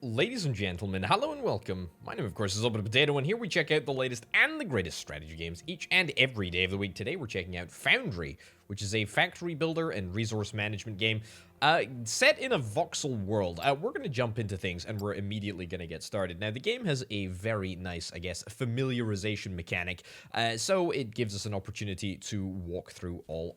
Ladies and gentlemen, hello and welcome. My name, of course, is Open Potato, and here we check out the latest and the greatest strategy games each and every day of the week. Today, we're checking out Foundry, which is a factory builder and resource management game set in a voxel world. We're going to jump into things, and we're immediately going to get started. Now, the game has a very nice, I guess, familiarization mechanic, so it gives us an opportunity to walk through all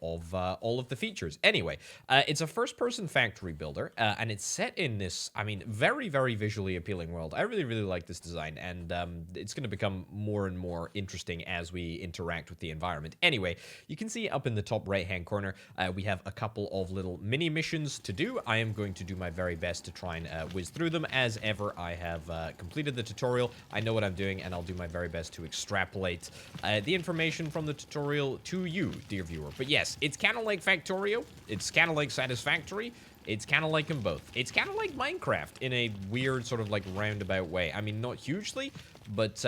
of the features. Anyway, it's a first-person factory builder, and it's set in this, I mean, very, very visually appealing world. I really, really like this design, and it's going to become more and more interesting as we interact with the environment. Anyway, you can see up in the top right-hand corner, we have a couple of little mini missions to do. I am going to do my very best to try and whiz through them. As ever, I have completed the tutorial. I know what I'm doing, and I'll do my very best to extrapolate the information from the tutorial to you, dear viewer. But yes, it's kind of like Factorio. It's kind of like Satisfactory. It's kind of like them both. It's kind of like Minecraft in a weird sort of like roundabout way. I mean, not hugely, but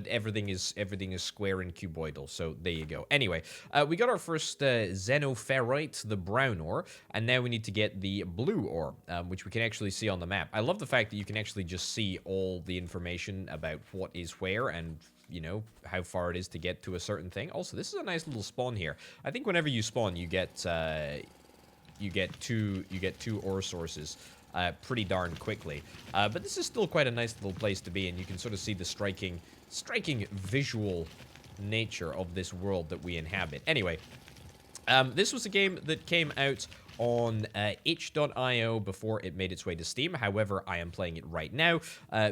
everything is square and cuboidal. So there you go. Anyway, we got our first xenoferrite, the brown ore, and now we need to get the blue ore, which we can actually see on the map. I love the fact that you can actually just see all the information about what is where and, you know, how far it is to get to a certain thing. Also, this is a nice little spawn here. I think whenever you spawn, you get two ore sources pretty darn quickly. But this is still quite a nice little place to be, and you can sort of see the striking visual nature of this world that we inhabit. Anyway, this was a game that came out on itch.io before it made its way to Steam. However, I am playing it right now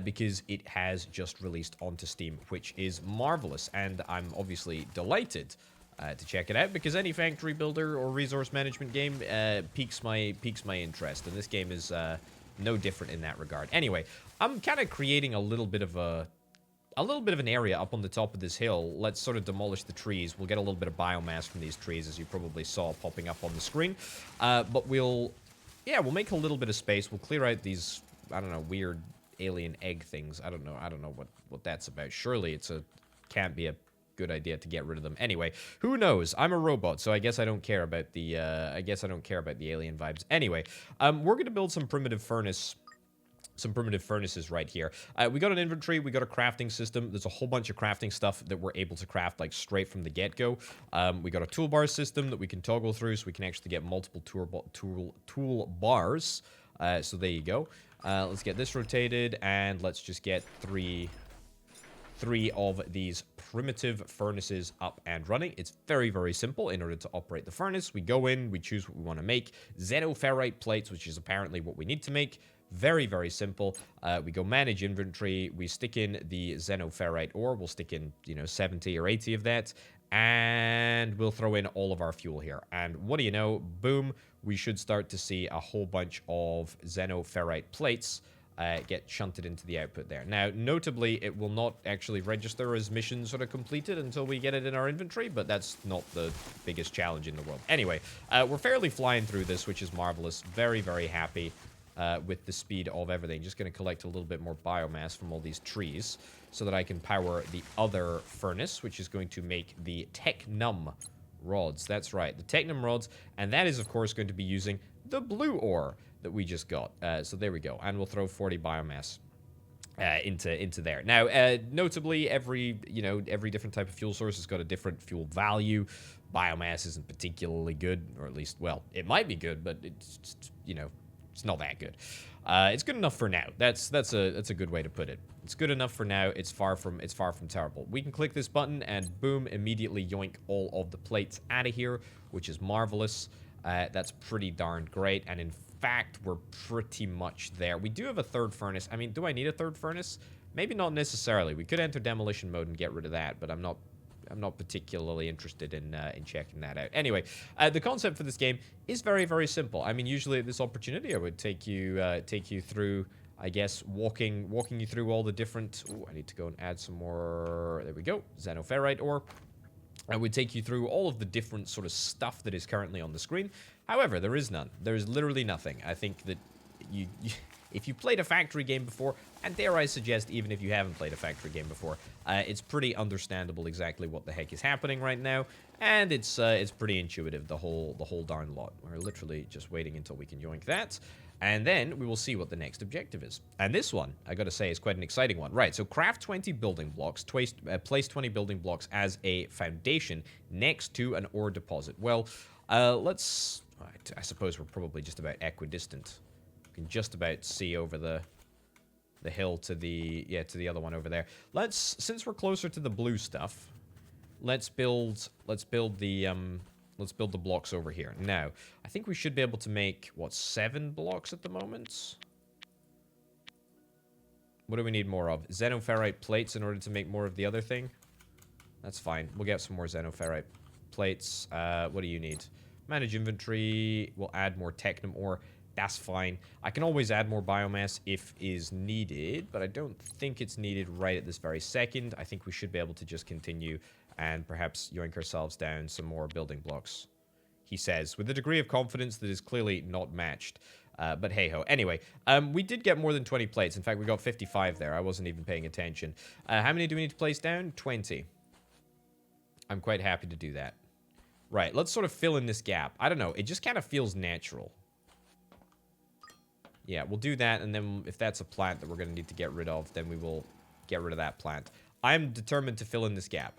because it has just released onto Steam, which is marvelous, and I'm obviously delighted to check it out, because any factory builder or resource management game piques my interest, and this game is no different in that regard. Anyway, I'm kind of creating a little bit of an area up on the top of this hill. Let's sort of demolish the trees. We'll get a little bit of biomass from these trees, as you probably saw popping up on the screen. But we'll make a little bit of space. We'll clear out these, I don't know, weird alien egg things. I don't know what that's about. Surely can't be a good idea to get rid of them. Anyway, who knows? I'm a robot, so I guess I don't care about the alien vibes. Anyway, we're gonna build some primitive furnaces right here. We got an inventory, we got a crafting system. There's a whole bunch of crafting stuff that we're able to craft like straight from the get-go. We got a toolbar system that we can toggle through, so we can actually get multiple toolbars. So there you go. Let's get this rotated, and let's just get three of these primitive furnaces up and running. It's very, very simple. In order to operate the furnace, we go in, we choose what we want to make. Xenoferrite plates, which is apparently what we need to make. Very, very simple. We go manage inventory. We stick in the xenoferrite ore. We'll stick in, 70 or 80 of that. And we'll throw in all of our fuel here. And what do you know? Boom. We should start to see a whole bunch of xenoferrite plates get shunted into the output there. Now, notably, it will not actually register as mission sort of completed until we get it in our inventory, but that's not the biggest challenge in the world. Anyway, we're fairly flying through this, which is marvelous. Very, very happy with the speed of everything. Just going to collect a little bit more biomass from all these trees so that I can power the other furnace, which is going to make the Technum rods. That's right, the Technum rods, and that is, of course, going to be using the blue ore that we just got. So there we go, and we'll throw 40 biomass into there. Now, notably, every different type of fuel source has got a different fuel value. Biomass isn't particularly good, or at least, well, it might be good, but it's it's not that good. It's good enough for now. That's a good way to put it. It's good enough for now. It's far from terrible. We can click this button and boom, immediately yoink all of the plates out of here, which is marvelous. That's pretty darn great, and in fact, we're pretty much there. We do have a third furnace. I mean, do I need a third furnace? Maybe not necessarily. We could enter demolition mode and get rid of that, but I'm not particularly interested in checking that out. Anyway, the concept for this game is very, very simple. I mean, usually at this opportunity, I would take you through, I guess, walking you through all the different. Ooh, I need to go and add some more. There we go, xenoferrite ore. I would take you through all of the different sort of stuff that is currently on the screen. However, there is none. There is literally nothing. I think that if you played a factory game before, and dare I suggest even if you haven't played a factory game before, it's pretty understandable exactly what the heck is happening right now, and it's pretty intuitive, the whole darn lot. We're literally just waiting until we can yoink that. And then we will see what the next objective is. And this one, I gotta say, is quite an exciting one. Right, so craft 20 building blocks, place 20 building blocks as a foundation next to an ore deposit. Well, let's... I suppose we're probably just about equidistant. You can just about see over the hill to the... yeah, to the other one over there. Since we're closer to the blue stuff, let's build the blocks over here. Now, I think we should be able to make, what, 7 blocks at the moment? What do we need more of? Xenoferrite plates in order to make more of the other thing? That's fine. We'll get some more xenoferrite plates. What do you need? Manage inventory. We'll add more technum ore. That's fine. I can always add more biomass if is needed, but I don't think it's needed right at this very second. I think we should be able to just continue and perhaps yoink ourselves down some more building blocks, he says, with a degree of confidence that is clearly not matched. But hey-ho. Anyway, we did get more than 20 plates. In fact, we got 55 there. I wasn't even paying attention. How many do we need to place down? 20. I'm quite happy to do that. Right, let's sort of fill in this gap. I don't know. It just kind of feels natural. Yeah, we'll do that, and then if that's a plant that we're going to need to get rid of, then we will get rid of that plant. I'm determined to fill in this gap.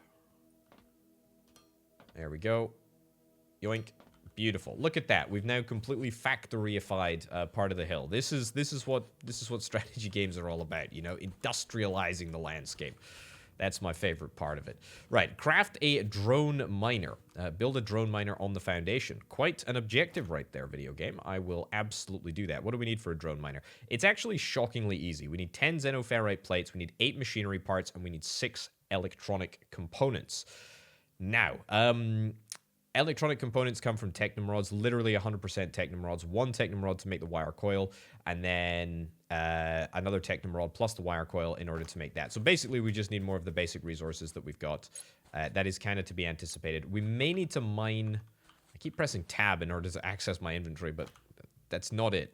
There we go. Yoink. Beautiful. Look at that. We've now completely factoryified part of the hill. This is what strategy games are all about, you know, industrializing the landscape. That's my favorite part of it. Right, craft a drone miner. Build a drone miner on the foundation. Quite an objective right there, video game. I will absolutely do that. What do we need for a drone miner? It's actually shockingly easy. We need 10 xenoferrite plates, we need 8 machinery parts, and we need 6 electronic components. Now, electronic components come from technum rods, literally 100% technum rods. 1 technum rod to make the wire coil, and then another technum rod plus the wire coil in order to make that. So basically, we just need more of the basic resources that we've got. That is kind of to be anticipated. We may need to mine... I keep pressing tab in order to access my inventory, but that's not it.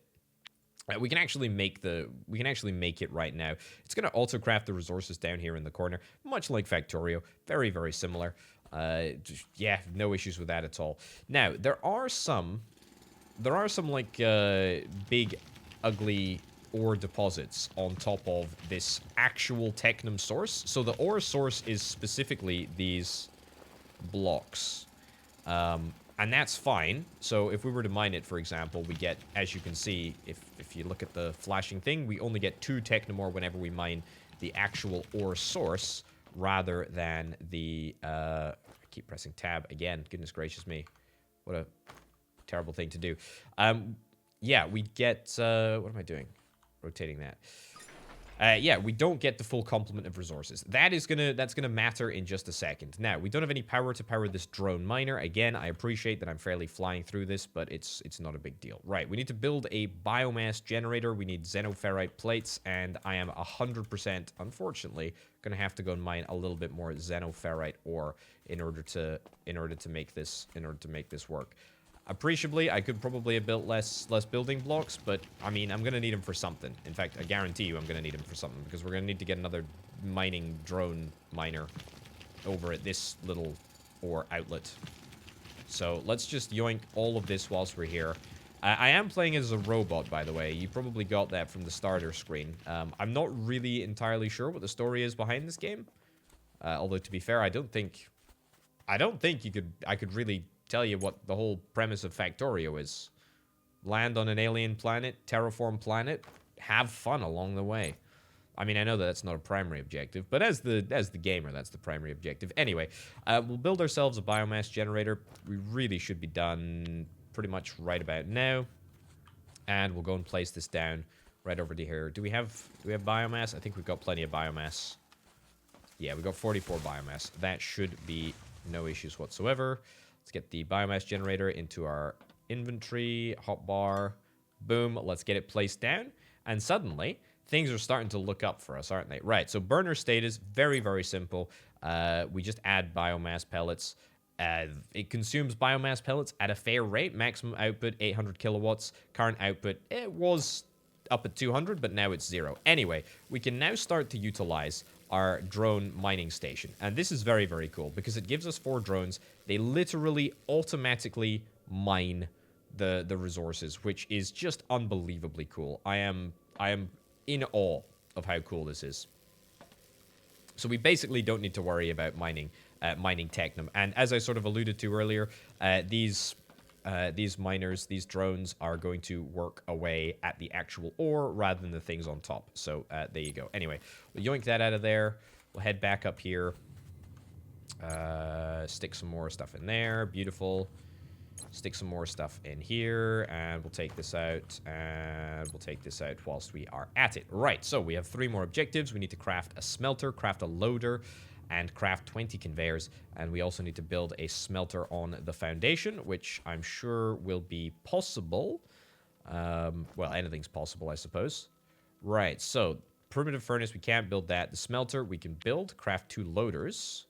We can actually make it right now. It's going to also craft the resources down here in the corner, much like Factorio. Very, very similar. Yeah, no issues with that at all. Now, there are some like big, ugly ore deposits on top of this actual technum source. So the ore source is specifically these blocks. And that's fine. So if we were to mine it, for example, we get, as you can see, if you look at the flashing thing, we only get 2 technum ore whenever we mine the actual ore source, rather than the... I keep pressing tab again. Goodness gracious me. What a terrible thing to do. Yeah, we get... what am I doing? Rotating that. Yeah, we don't get the full complement of resources. That's gonna matter in just a second. Now, we don't have any power to power this drone miner. Again, I appreciate that I'm fairly flying through this, but it's not a big deal. Right, we need to build a biomass generator. We need xenoferrite plates, and I am 100%, unfortunately, gonna have to go and mine a little bit more xenoferrite ore in order to make this work. Appreciably, I could probably have built less building blocks, but, I mean, I'm going to need them for something. In fact, I guarantee you I'm going to need them for something, because we're going to need to get another mining drone miner over at this little ore outlet. So, let's just yoink all of this whilst we're here. I am playing as a robot, by the way. You probably got that from the starter screen. I'm not really entirely sure what the story is behind this game. Although, to be fair, I don't think I could really... tell you what the whole premise of Factorio is. Land on an alien planet, terraform planet, have fun along the way. I mean, I know that that's not a primary objective, but as the gamer, that's the primary objective. Anyway, we'll build ourselves a biomass generator. We really should be done pretty much right about now. And we'll go and place this down right over to here. Do we have biomass? I think we've got plenty of biomass. Yeah, we've got 44 biomass. That should be no issues whatsoever. Let's get the biomass generator into our inventory, hotbar, boom, let's get it placed down, and suddenly, things are starting to look up for us, aren't they? Right, so burner state is very, very simple. We just add biomass pellets. It consumes biomass pellets at a fair rate, maximum output 800 kilowatts, current output, it was up at 200, but now it's 0. Anyway, we can now start to utilize our drone mining station. And this is very, very cool because it gives us 4 drones. They literally automatically mine the resources, which is just unbelievably cool. I am in awe of how cool this is. So we basically don't need to worry about mining technum. And as I sort of alluded to earlier, these miners, these drones, are going to work away at the actual ore rather than the things on top. So there you go. Anyway, we'll yoink that out of there. We'll head back up here. Stick some more stuff in there. Beautiful. Stick some more stuff in here, and we'll take this out, and we'll take this out whilst we are at it. Right, so we have 3 more objectives. We need to craft a smelter, craft a loader, and craft 20 conveyors, and we also need to build a smelter on the foundation, which I'm sure will be possible. Well, anything's possible, I suppose. Right, so primitive furnace, we can't build that. The smelter, we can build, craft 2 loaders.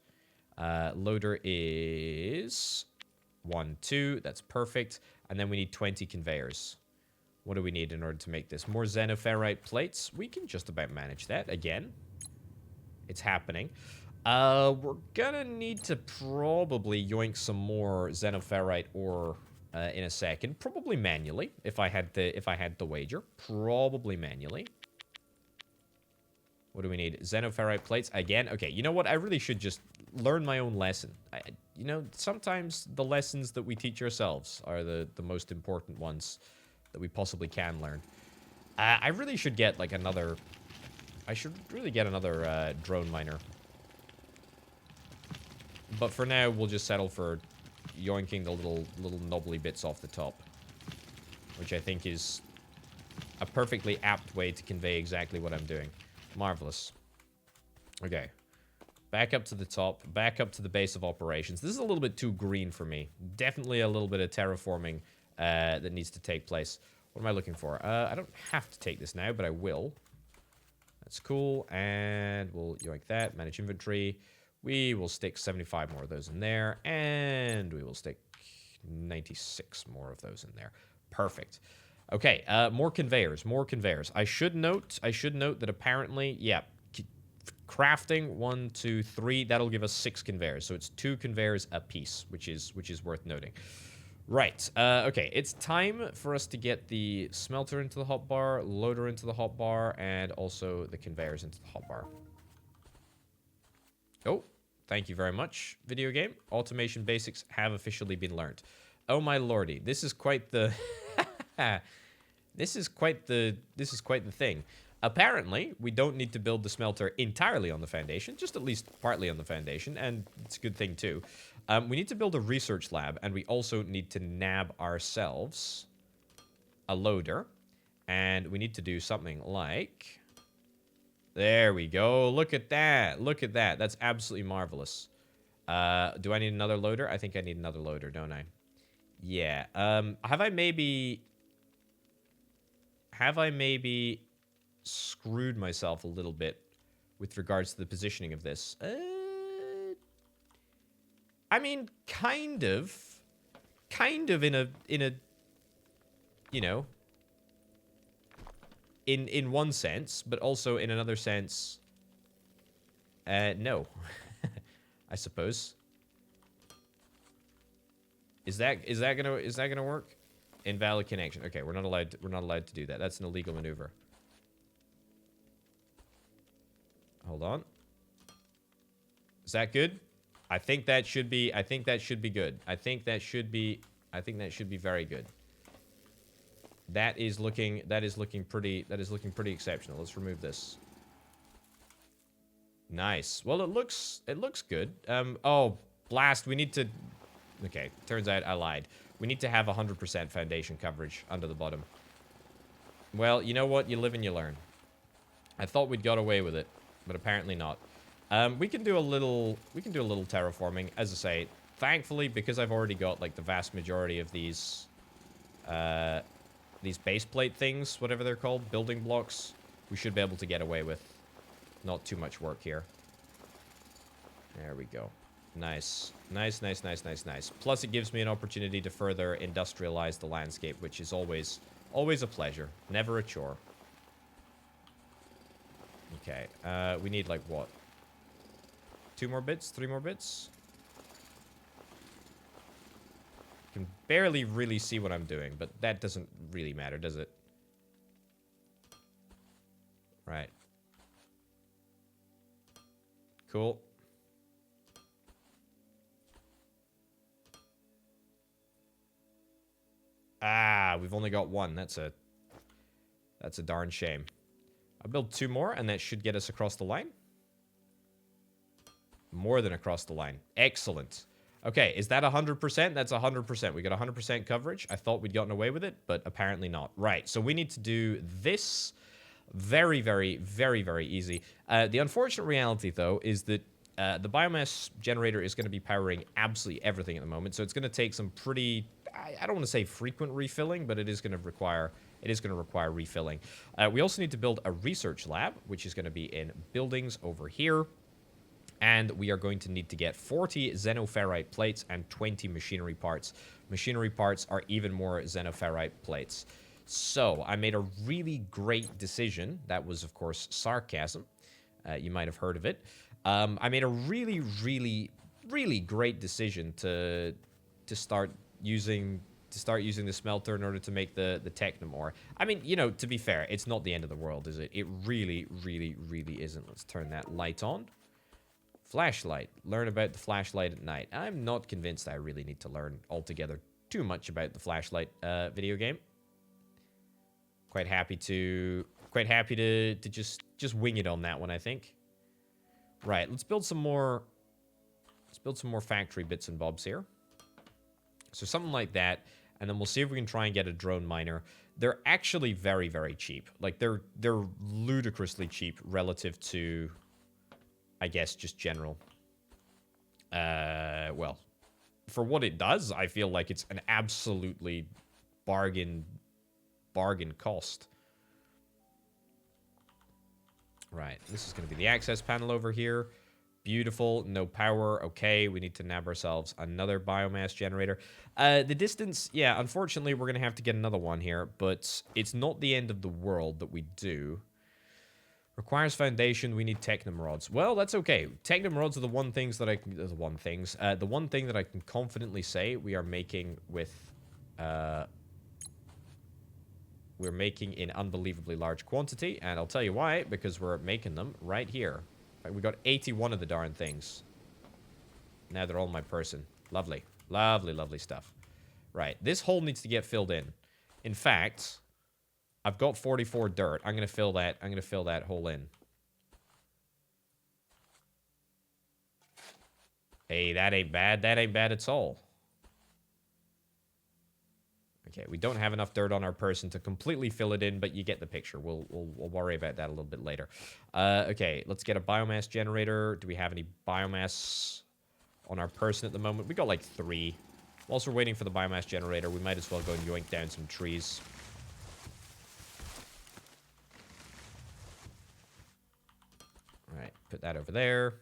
Loader is 1, 2, that's perfect. And then we need 20 conveyors. What do we need in order to make this? More xenoferrite plates. We can just about manage that. Again, it's happening. We're gonna need to probably yoink some more xenoferrite ore in a second. Probably manually, if I had the wager. Probably manually. What do we need? Xenoferrite plates again. Okay, you know what? I really should just learn my own lesson. You know, sometimes the lessons that we teach ourselves are the most important ones that we possibly can learn. I really should get like another... I should really get another drone miner. But for now, we'll just settle for yoinking the little knobbly bits off the top, which I think is a perfectly apt way to convey exactly what I'm doing. Marvelous. Okay. Back up to the top. Back up to the base of operations. This is a little bit too green for me. Definitely a little bit of terraforming that needs to take place. What am I looking for? I don't have to take this now, but I will. That's cool. And we'll yoink that. Manage inventory. We will stick 75 more of those in there. And we will stick 96 more of those in there. Perfect. Okay, more conveyors, more conveyors. I should note that apparently, yeah, crafting 1, 2, 3, that'll give us 6 conveyors. So it's 2 conveyors a piece, which is worth noting. Right, okay, it's time for us to get the smelter into the hotbar, loader into the hotbar, and also the conveyors into the hotbar. Oh, thank you very much, video game. Automation basics have officially been learned. Oh my lordy, this is quite the... This is quite the thing. Apparently, we don't need to build the smelter entirely on the foundation, just at least partly on the foundation, and it's a good thing too. We need to build a research lab, and we also need to nab ourselves a loader, and we need to do something like... There we go. Look at that. Look at that. That's absolutely marvelous. Do I need another loader? I think I need another loader, don't I? Yeah. Have I maybe screwed myself a little bit with regards to the positioning of this? I mean, kind of in a, you know, in one sense, but also in another sense, no, I suppose. Is that gonna work? Invalid connection. Okay, we're not allowed to do that. That's an illegal maneuver. Hold on. Is that good? I think that should be good. I think that should be very good. That is looking pretty exceptional. Let's remove this. Nice. Well, it looks good. Oh, blast. We need to... Okay, turns out I lied. We need to have 100% foundation coverage under the bottom. Well, you know what? You live and you learn. I thought we'd got away with it, but apparently not. We can do a little terraforming. As I say, thankfully, because I've already got like the vast majority of these base plate things, whatever they're called, building blocks, we should be able to get away with not too much work here. There we go. Nice. Nice. Plus, it gives me an opportunity to further industrialize the landscape, which is always a pleasure. Never a chore. Okay. We need, like, what? 2 more bits? 3 more bits? Can barely really see what I'm doing, but that doesn't really matter, does it? Right. Cool. Ah, we've only got one. That's a darn shame. I'll build 2 more, and that should get us across the line. More than across the line. Excellent. Okay, is that 100%? That's 100%. We got 100% coverage. I thought we'd gotten away with it, but apparently not. Right, so we need to do this very, very, very, very easy. The unfortunate reality, though, is that the biomass generator is going to be powering absolutely everything at the moment, so it's going to take some pretty... I don't want to say frequent refilling, but it is going to require refilling. We also need to build a research lab, which is going to be in buildings over here. And we are going to need to get 40 xenoferrite plates and 20 machinery parts. Machinery parts are even more xenoferrite plates. So I made a really great decision. That was, of course, sarcasm. You might have heard of it. I made a really, really, really great decision to start using the smelter in order to make the Technomore. I mean, you know, to be fair, it's not the end of the world, is it? It really, really, really isn't. Let's turn that light on. Flashlight. Learn about the flashlight at night. I'm not convinced I really need to learn altogether too much about the flashlight video game. Quite happy to just wing it on that one, I think. Right, let's build some more factory bits and bobs here. So something like that, and then we'll see if we can try and get a drone miner. They're actually very, very cheap. Like they're ludicrously cheap relative to, I guess, just general. Well, for what it does, I feel like it's an absolutely bargain cost. Right, this is going to be the access panel over here. Beautiful, no power. Okay, we need to nab ourselves another biomass generator. The distance, yeah, unfortunately, we're going to have to get another one here, but it's not the end of the world that we do. Requires foundation. We need technum rods. Well, that's okay. Technum rods are the one thing that I can confidently say we are making with. We're making in unbelievably large quantity, and I'll tell you why. Because we're making them right here. We got 81 of the darn things. Now they're all my person. Lovely, lovely, lovely stuff. Right, this hole needs to get filled in. In fact, I've got 44 dirt. I'm gonna fill that. I'm gonna fill that hole in. Hey, that ain't bad. That ain't bad at all. Okay, we don't have enough dirt on our person to completely fill it in, but you get the picture. We'll worry about that a little bit later. Okay, let's get a biomass generator. Do we have any biomass on our person at the moment? We got like 3. Whilst we're waiting for the biomass generator, we might as well go and yoink down some trees. Alright, put that over there.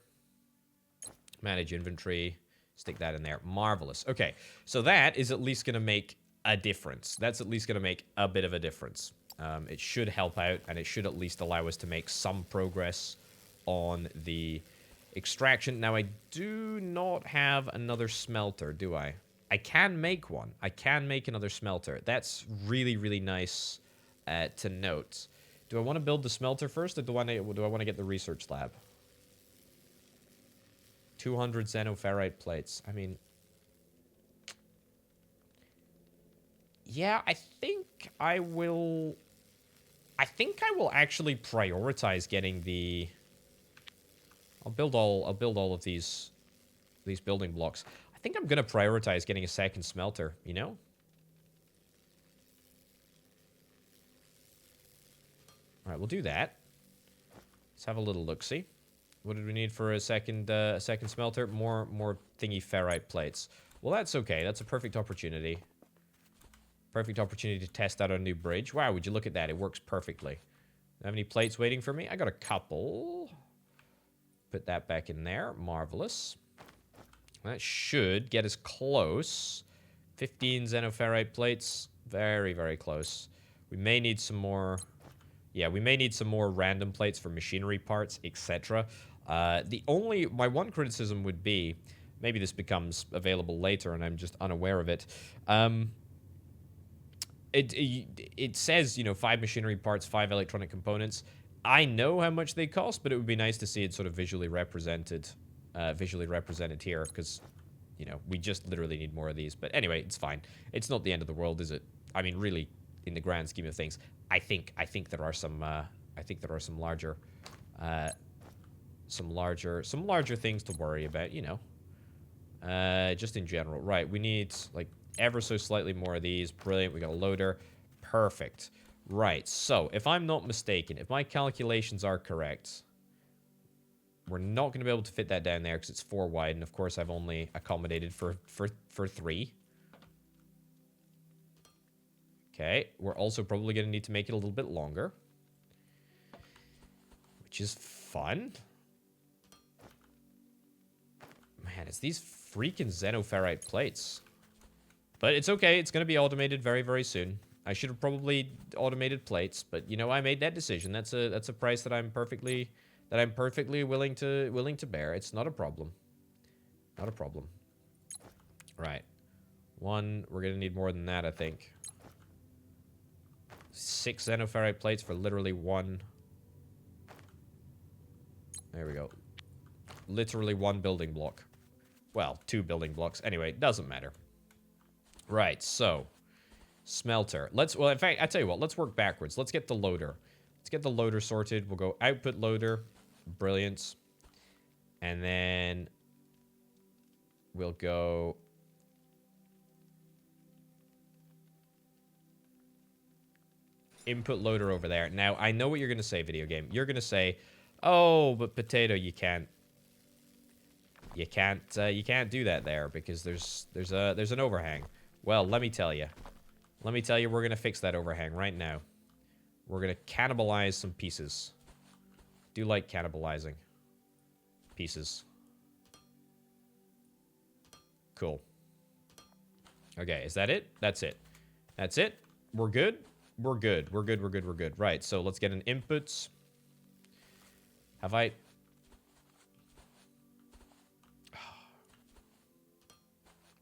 Manage inventory. Stick that in there. Marvelous. Okay, so that is at least going to make a difference. That's at least going to make a bit of a difference. It should help out, and it should at least allow us to make some progress on the extraction. Now, I do not have another smelter, do I? I can make one. I can make another smelter. That's really, really nice to note. Do I want to build the smelter first, or do I want to get the research lab? 200 xenoferrite plates. I mean... yeah, I think I will actually prioritize getting the... I'll build all of these building blocks. I think I'm going to prioritize getting a second smelter, you know? All right, we'll do that. Let's have a little look-see. What did we need for a second smelter? More thingy ferrite plates. Well, that's okay. That's a perfect opportunity. Perfect opportunity to test out a new bridge. Wow, would you look at that? It works perfectly. Have any plates waiting for me? I got a couple. Put that back in there. Marvelous. That should get us close. 15 xenoferrite plates. Very, very close. We may need some more... yeah, we may need some more random plates for machinery parts, etc. My one criticism would be Maybe this becomes available later and I'm just unaware of it. It says, 5 machinery parts, 5 electronic components. I know how much they cost, but it would be nice to see it sort of visually represented here, because, we just literally need more of these. But anyway, it's fine. It's not the end of the world, is it? I mean, really, in the grand scheme of things, I think there are some larger things to worry about, just in general. Right, we need, like, ever so slightly more of these. Brilliant, we got a loader. Perfect. Right, so, if I'm not mistaken, if my calculations are correct, we're not going to be able to fit that down there because it's 4 wide, and of course I've only accommodated for 3. Okay, we're also probably going to need to make it a little bit longer, which is fun. Man, it's these freaking xenoferrite plates. But it's okay, it's going to be automated very, very soon. I should have probably automated plates, but I made that decision. That's a price that I'm perfectly willing to bear. It's not a problem. Not a problem. Right. One, we're going to need more than that, I think. 6 xenoferrite plates for literally 1. There we go. Literally 1 building block. Well, 2 building blocks. Anyway, it doesn't matter. Right, so smelter. Well, in fact, I tell you what, let's work backwards. Let's get the loader. Let's get the loader sorted. We'll go output loader. Brilliant. And then we'll go input loader over there. Now, I know what you're going to say, video game. You're going to say, "Oh, but potato, you can't do that there because there's an overhang." Well, let me tell you. We're going to fix that overhang right now. We're going to cannibalize some pieces. Do like cannibalizing pieces. Cool. Okay, is that it? That's it. That's it? We're good? We're good. We're good. Right, so let's get an inputs. Have I...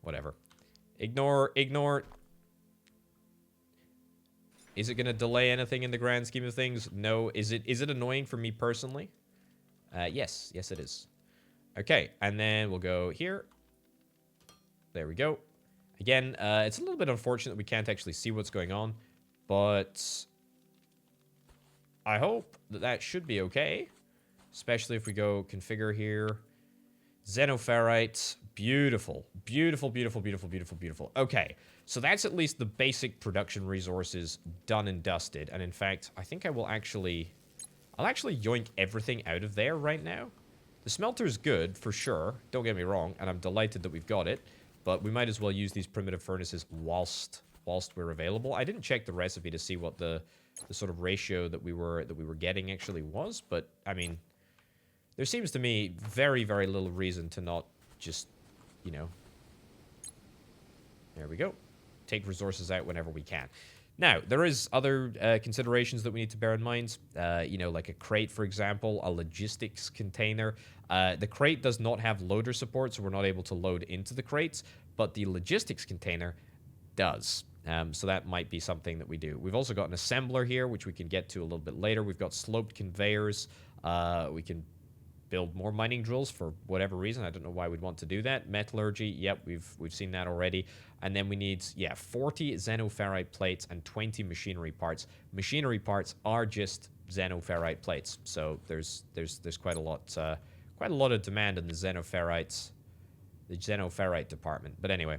Whatever. Ignore. Is it going to delay anything in the grand scheme of things? No. Is it annoying for me personally? Yes. Yes, it is. Okay, and then we'll go here. There we go. Again, it's a little bit unfortunate we can't actually see what's going on, but I hope that should be okay, especially if we go configure here. Xenoferrite. Beautiful. Okay, so that's at least the basic production resources done and dusted. And in fact, I think I'll actually yoink everything out of there right now. The smelter's good, for sure. Don't get me wrong, and I'm delighted that we've got it. But we might as well use these primitive furnaces whilst we're available. I didn't check the recipe to see what the sort of ratio that we were getting actually was. But, I mean, there seems to me very, very little reason to not just... There we go. Take resources out whenever we can. Now, there is other considerations that we need to bear in mind. Like a crate, for example, a logistics container. The crate does not have loader support, so we're not able to load into the crates, but the logistics container does. So that might be something that we do. We've also got an assembler here, which we can get to a little bit later. We've got sloped conveyors. We can build more mining drills for whatever reason. I don't know why we'd want to do that. Metallurgy, yep, we've seen that already. And then we need, 40 xenoferrite plates and 20 machinery parts. Machinery parts are just xenoferrite plates, so there's quite a lot of demand in the xenoferrite department. But anyway,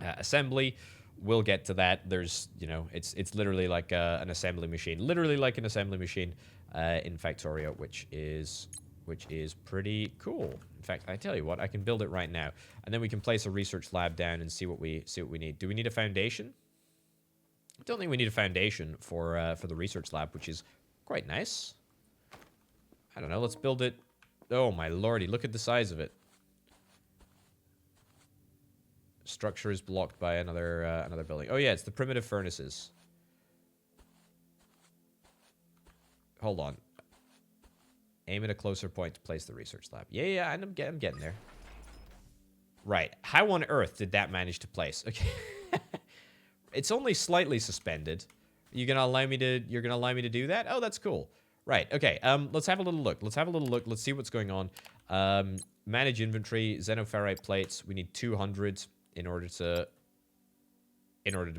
assembly, we'll get to that. There's, it's literally like an assembly machine, in Factorio, which is pretty cool. In fact, I tell you what, I can build it right now, and then we can place a research lab down and see what we need. Do we need a foundation? I don't think we need a foundation for the research lab, which is quite nice. I don't know. Let's build it. Oh my lordy! Look at the size of it. Structure is blocked by another building. Oh yeah, it's the primitive furnaces. Hold on. Aim at a closer point to place the research lab. Yeah, I'm getting there. Right. How on earth did that manage to place? Okay. It's only slightly suspended. You're gonna allow me to do that? Oh, that's cool. Right. Okay. Let's have a little look. Let's see what's going on. Manage inventory, xenoferrite plates. We need 200 in order to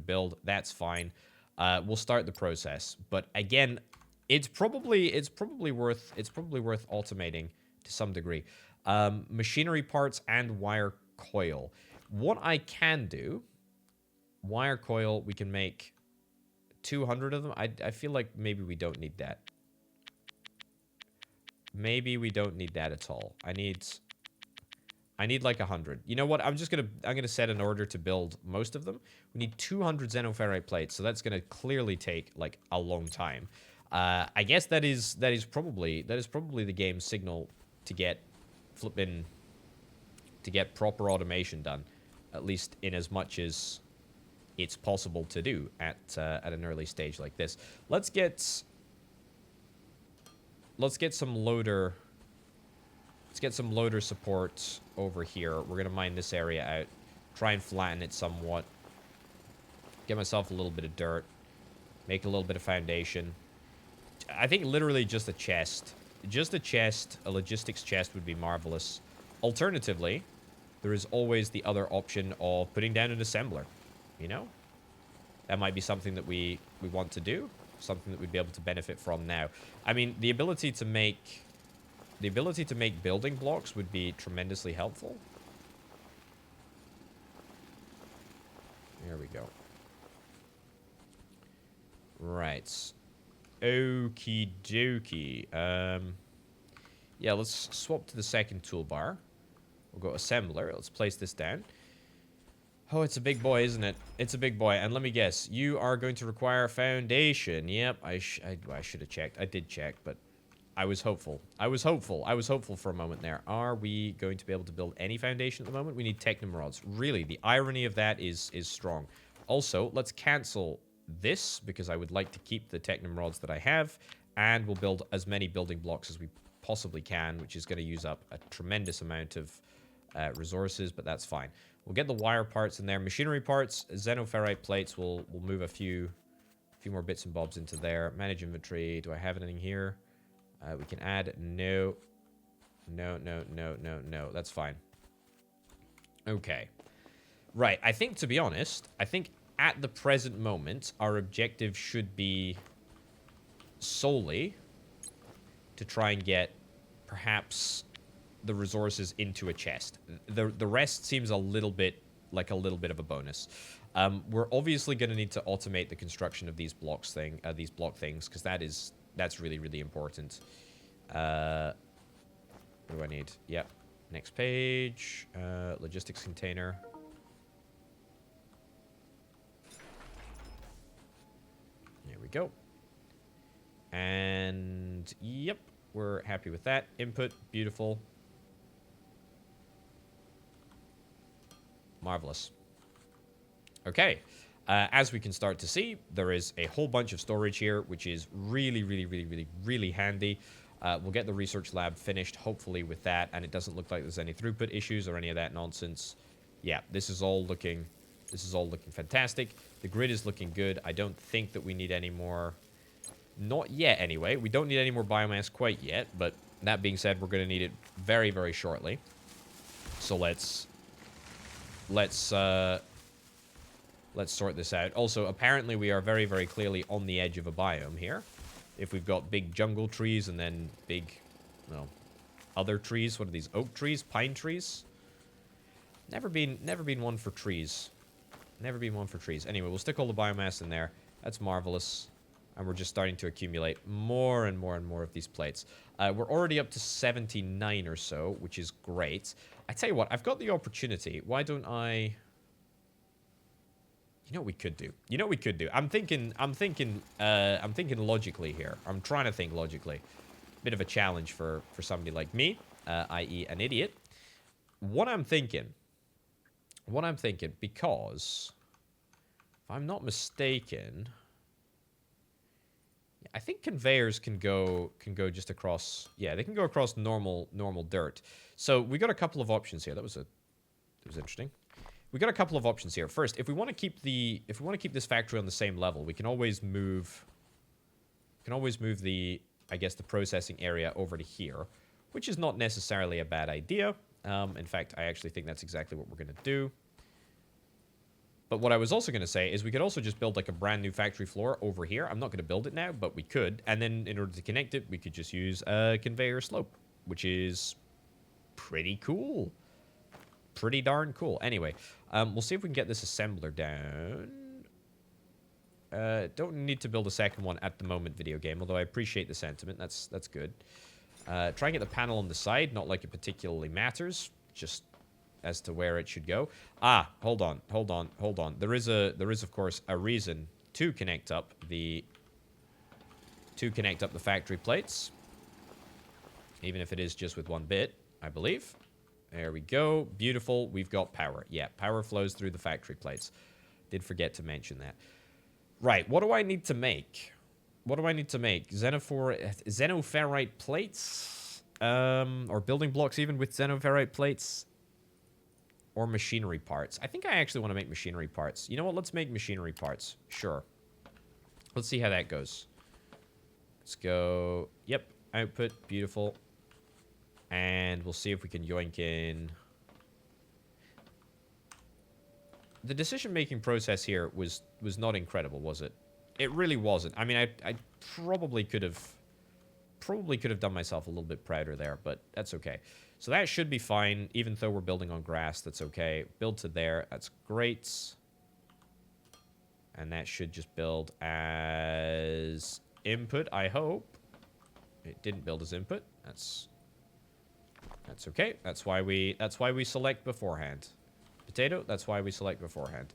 build. That's fine. We'll start the process. But again, it's probably worth automating to some degree. Machinery parts and wire coil. What I can do, wire coil, we can make 200 of them. I feel like maybe we don't need that. Maybe we don't need that at all. I need like 100. You know what? I'm gonna set an order to build most of them. We need 200 xenoferrite plates, so that's gonna clearly take like a long time. I guess that is probably the game's signal to get proper automation done, at least in as much as it's possible to do at an early stage like this. Let's get some loader. Let's get some loader support over here. We're gonna mine this area out, try and flatten it somewhat. Get myself a little bit of dirt, make a little bit of foundation. I think literally just a chest. Just a chest, a logistics chest would be marvelous. Alternatively, there is always the other option of putting down an assembler. You know? That might be something that we want to do. Something that we'd be able to benefit from now. I mean, the ability to make building blocks would be tremendously helpful. There we go. Right. Okie dokie. Yeah, let's swap to the second toolbar. We'll go assembler. Let's place this down. Oh, it's a big boy, isn't it? It's a big boy. And let me guess, you are going to require foundation. Yep, I should have checked. I did check, but I was hopeful. I was hopeful for a moment there. Are we going to be able to build any foundation at the moment? We need technum rods. Really, the irony of that is strong. Also, let's cancel this because I would like to keep the technum rods that I have, and we'll build as many building blocks as we possibly can, which is going to use up a tremendous amount of resources, but that's fine. We'll get the wire parts in there. Machinery parts, xenoferrite plates, we'll move a few more bits and bobs into there. Manage inventory. Do I have anything here? We can add. No. No. That's fine. Okay. Right. I think, to be honest, at the present moment, our objective should be solely to try and get perhaps the resources into a chest. The rest seems a little bit of a bonus. We're obviously going to need to automate the construction of these block things, because that's really important. What do I need? Yep. Next page. Logistics container. There we go. And yep, we're happy with that. Input, beautiful. Marvelous. Okay. As we can start to see, there is a whole bunch of storage here, which is really handy. We'll get the research lab finished, hopefully, with that, and it doesn't look like there's any throughput issues or any of that nonsense. Yeah, this is all looking fantastic. The grid is looking good. I don't think that we need any more. Not yet, anyway. We don't need any more biomass quite yet, but that being said, we're going to need it very shortly. So let's sort this out. Also, apparently we are very clearly on the edge of a biome here. If we've got big jungle trees and then big, well, other trees. What are these? Oak trees? Pine trees? Never been one for trees. Never been one for trees. Anyway, we'll stick all the biomass in there. That's marvelous. And we're just starting to accumulate more and more of these plates. We're already up to 79 or so, which is great. I tell you what, I've got the opportunity. Why don't I... You know what we could do? I'm thinking logically here. I'm trying to think logically. Bit of a challenge for somebody like me, i.e. an idiot. What I'm thinking, because if I'm not mistaken, I think conveyors can go just across. Yeah, they can go across normal dirt. So we got a couple of options here. That was a It was interesting. We got a couple of options here. First, if we want to keep this factory on the same level, we can always move. The, I guess, the processing area over to here, which is not necessarily a bad idea. In fact, I actually think that's exactly what we're going to do. But what I was also going to say is we could also just build like a brand new factory floor over here. I'm not going to build it now, but we could. And then in order to connect it, we could just use a conveyor slope, which is pretty cool. Pretty darn cool. Anyway, we'll see if we can get this assembler down. Don't need to build a second one at the moment, video game, although I appreciate the sentiment. That's good. Try and get the panel on the side, not like it particularly matters, just as to where it should go. Ah, hold on. There is of course a reason to connect up the factory plates, even if it is just with one bit, I believe. There we go. Beautiful. We've got power. Yeah, power flows through the factory plates. Did forget to mention that. Right, what do I need to make? Xenoferrite plates? Or building blocks even with xenoferrite plates? Or machinery parts? I think I actually want to make machinery parts. You know what? Let's make machinery parts. Sure. Let's see how that goes. Let's go... Yep, output. Beautiful. And we'll see if we can yoink in... The decision-making process here was not incredible, was it? It really wasn't. I mean, I probably could have done myself a little bit prouder there, but that's okay. So that should be fine, even though we're building on grass. That's okay. Build to there. That's great. And that should just build as input, I hope. It didn't build as input. That's okay. That's why we select beforehand. Potato, that's why we select beforehand.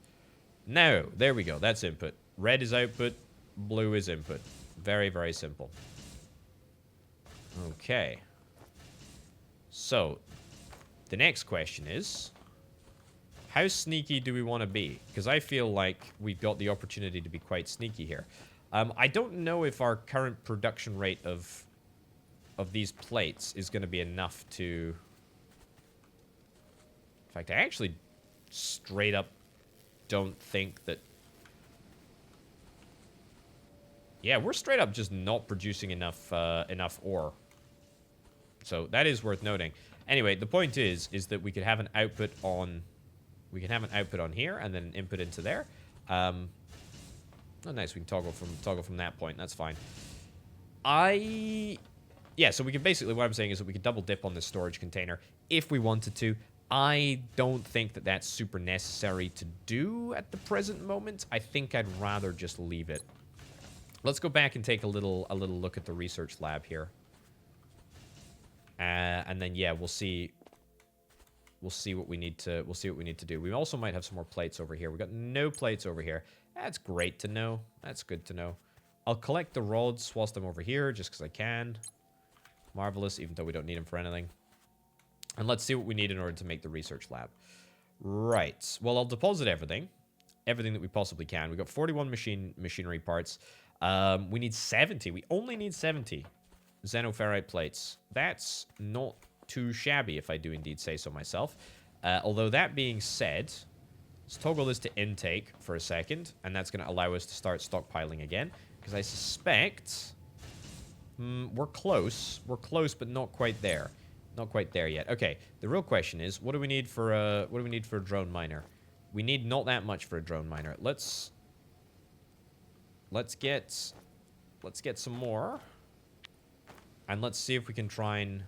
Now, there we go. That's input. Red is output. Blue is input. Very, very simple. Okay. So, the next question is, how sneaky do we want to be? Because I feel like we've got the opportunity to be quite sneaky here. I don't know if our current production rate of these plates is going to be enough to... In fact, I actually straight up don't think that... Yeah, we're straight up just not producing enough ore. So that is worth noting. Anyway, the point is that we could have an output on... We can have an output on here and then an input into there. Oh, nice. We can toggle from that point. That's fine. Yeah, so we can basically... What I'm saying is that we could double dip on this storage container if we wanted to. I don't think that that's super necessary to do at the present moment. I think I'd rather just leave it. Let's go back and take a little look at the research lab here. And then yeah, we'll see what we need to do. We also might have some more plates over here. We got no plates over here. That's great to know. That's good to know. I'll collect the rods whilst I'm over here just because I can. Marvelous, even though we don't need them for anything. And let's see what we need in order to make the research lab. Right. Well, I'll deposit everything that we possibly can. We've got 41 machinery parts. We need 70. We only need 70 xenoferrite plates. That's not too shabby, if I do indeed say so myself. Although that being said, let's toggle this to intake for a second, and that's going to allow us to start stockpiling again. Because I suspect we're close. We're close, but not quite there. Not quite there yet. Okay, the real question is, what do we need for a drone miner? We need not that much for a drone miner. Let's get some more, and let's see if we can try and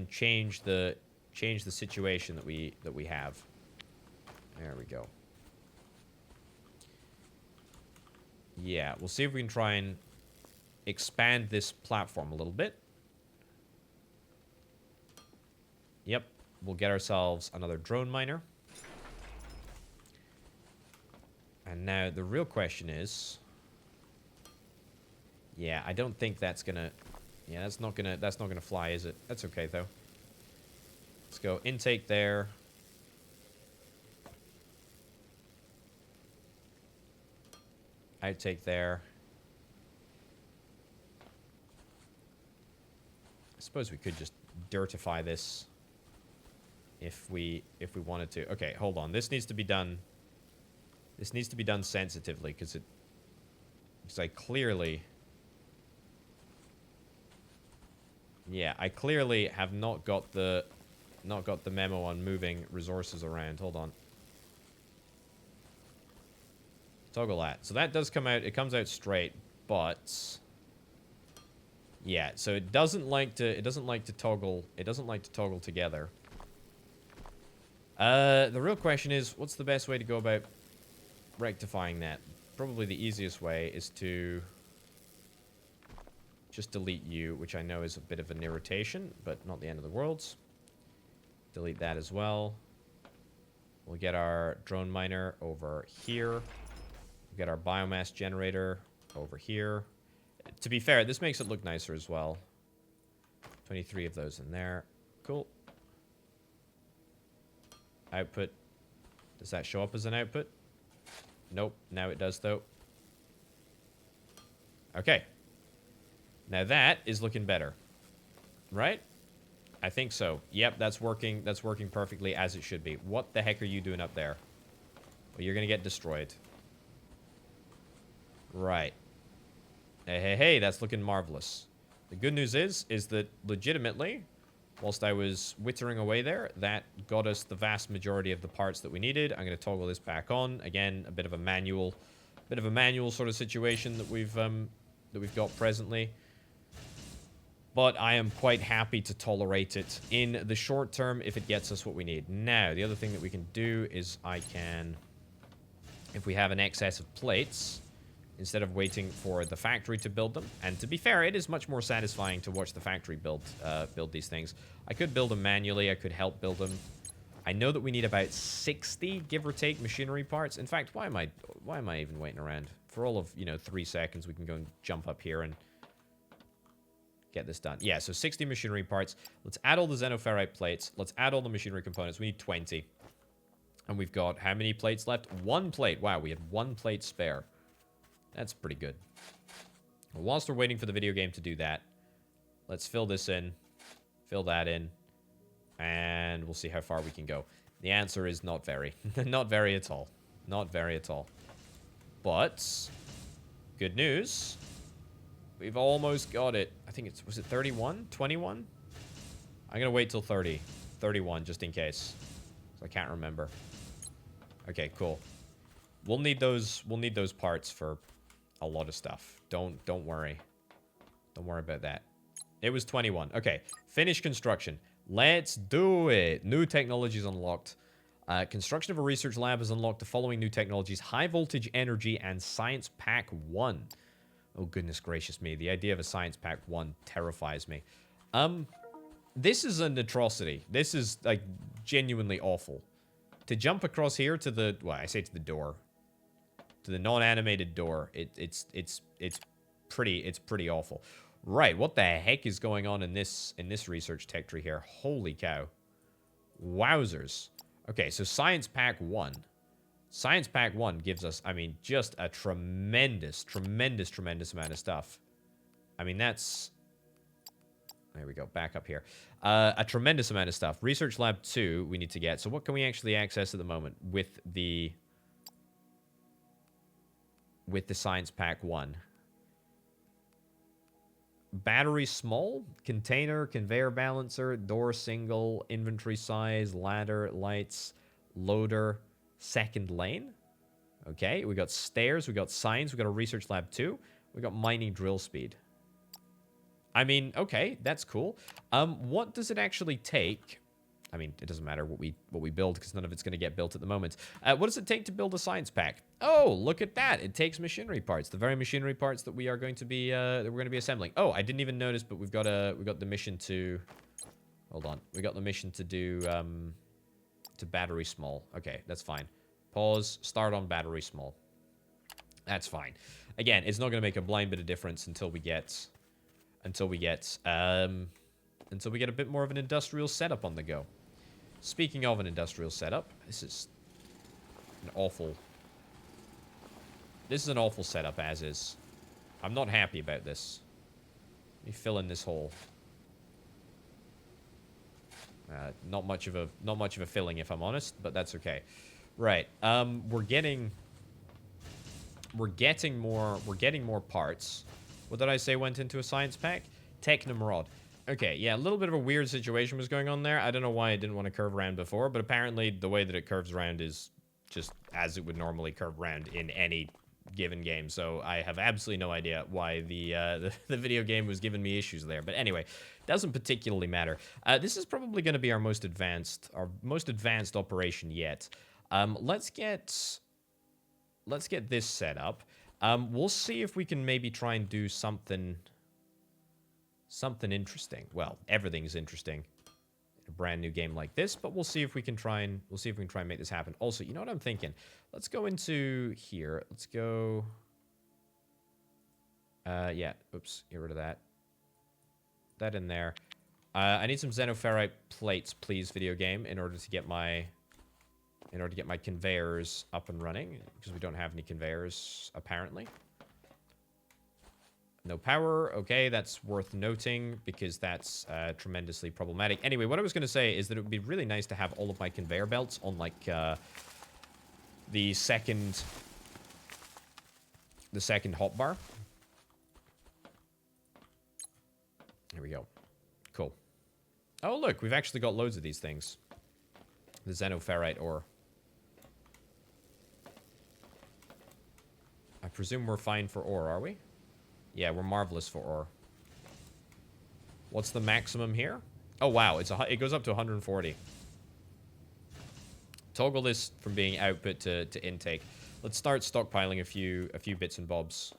change the situation that we have. There we go. Yeah, we'll see if we can try and expand this platform a little bit. Yep, we'll get ourselves another drone miner. And now the real question is... Yeah, I don't think that's gonna... Yeah, that's not gonna fly, is it? That's okay, though. Let's go intake there. Outtake there. I suppose we could just dirtify this. if we wanted to. Okay, hold on. This needs to be done. This needs to be done sensitively because I clearly, yeah, I clearly have not got the memo on moving resources around. Hold on. Toggle that. So that does come out. It comes out straight, but yeah. So it doesn't like to toggle. It doesn't like to toggle together. The real question is, what's the best way to go about rectifying that? Probably the easiest way is to just delete you, which I know is a bit of an irritation, but not the end of the world. Delete that as well. We'll get our drone miner over here. We'll get our biomass generator over here. To be fair, this makes it look nicer as well. 23 of those in there. Cool. Output. Does that show up as an output? Nope. Now it does, though. Okay. Now that is looking better. Right? I think so. Yep, that's working. That's working perfectly as it should be. What the heck are you doing up there? Well, you're going to get destroyed. Right. Hey, that's looking marvelous. The good news is that legitimately, whilst I was wittering away there, that got us the vast majority of the parts that we needed. I'm going to toggle this back on. Again, a bit of a manual sort of situation that we've got presently. But I am quite happy to tolerate it in the short term if it gets us what we need. Now, the other thing that we can do is I can, if we have an excess of plates, instead of waiting for the factory to build them, and to be fair, it is much more satisfying to watch the factory build these things. I could build them manually. I could help build them. I know that we need about 60, give or take, machinery parts. In fact, why am I even waiting around? For all of, 3 seconds, we can go and jump up here and get this done. Yeah, so 60 machinery parts. Let's add all the xenoferrite plates. Let's add all the machinery components. We need 20. And we've got how many plates left? 1 plate. Wow, we had 1 plate spare. That's pretty good. Well, whilst we're waiting for the video game to do that, let's fill this in. Fill that in. And we'll see how far we can go. The answer is not very. Not very at all. Not very at all. But, good news. We've almost got it. I think was it 31? 21? I'm going to wait till 30. 31, just in case. So I can't remember. Okay, cool. We'll need those parts for a lot of stuff. Don't worry. Don't worry about that. It was 21. Okay, finish construction. Let's do it. New technologies unlocked. Construction of a research lab has unlocked the following new technologies: high voltage energy and science pack 1. Oh, goodness gracious me. The idea of a science pack 1 terrifies me. This is an atrocity. This is, like, genuinely awful. To jump across here to the, well, I say to the door. To the non-animated door. It's pretty awful. Right, what the heck is going on in this research tech tree here? Holy cow. Wowzers. Okay, so Science Pack 1. Science Pack 1 gives us, I mean, just a tremendous amount of stuff. I mean, that's... There we go, back up here. A tremendous amount of stuff. Research Lab 2 we need to get. So what can we actually access at the moment with the Science Pack 1? Battery small, container, conveyor balancer, door single, inventory size, ladder, lights, loader, second lane. Okay, we got stairs, we got signs, we got a research lab 2, we got mining drill speed. I mean, okay, that's cool. What does it actually take? I mean, it doesn't matter what we build because none of it's going to get built at the moment. What does it take to build a science pack? Oh, look at that! It takes machinery parts, the very machinery parts that we are going to be assembling. Oh, I didn't even notice, but we got the mission to. Hold on, we got the mission to do to battery small. Okay, that's fine. Pause. Start on battery small. That's fine. Again, it's not going to make a blind bit of difference until we get a bit more of an industrial setup on the go. Speaking of an industrial setup, this is an awful setup as is. I'm not happy about this. Let me fill in this hole. Not much of a filling, if I'm honest, but that's okay. Right. We're getting more parts. What did I say went into a science pack? Technomrod. Okay, yeah, a little bit of a weird situation was going on there. I don't know why it didn't want to curve around before, but apparently the way that it curves around is just as it would normally curve around in any given game. So I have absolutely no idea why the video game was giving me issues there. But anyway, doesn't particularly matter. This is probably going to be our most advanced operation yet. Let's get this set up. We'll see if we can maybe try and do something interesting. Well, everything's interesting in a brand new game like this, but we'll see if we can try and make this happen. Also, you know what I'm thinking? Let's go into here. Let's go. Yeah. Oops. Get rid of that. That in there. I need some xenoferrite plates, please, video game, in order to get my conveyors up and running, because we don't have any conveyors apparently. No power. Okay, that's worth noting because that's tremendously problematic. Anyway, what I was going to say is that it would be really nice to have all of my conveyor belts on, like, the second hotbar. Here we go. Cool. Oh, look, we've actually got loads of these things. The xenoferrite ore. I presume we're fine for ore, are we? Yeah, we're marvelous for ore. What's the maximum here? Oh, wow. It goes up to 140. Toggle this from being output to intake. Let's start stockpiling a few bits and bobs.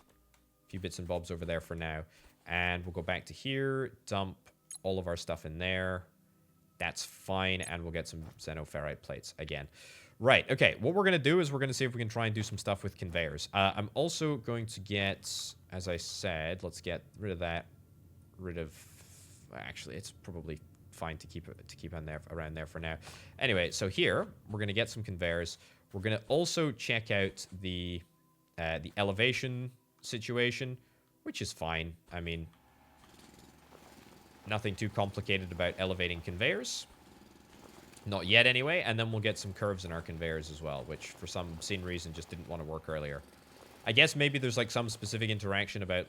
A few bits and bobs over there for now. And we'll go back to here, dump all of our stuff in there. That's fine, and we'll get some xenoferrite plates again. Right, okay, what we're going to do is we're going to see if we can try and do some stuff with conveyors. I'm also going to get, as I said, let's get rid of that. Actually, it's probably fine to keep on there, around there for now. Anyway, so here, we're going to get some conveyors. We're going to also check out the elevation situation, which is fine. I mean, nothing too complicated about elevating conveyors. Not yet, anyway. And then we'll get some curves in our conveyors as well, which for some obscene reason just didn't want to work earlier. I guess maybe there's like some specific interaction about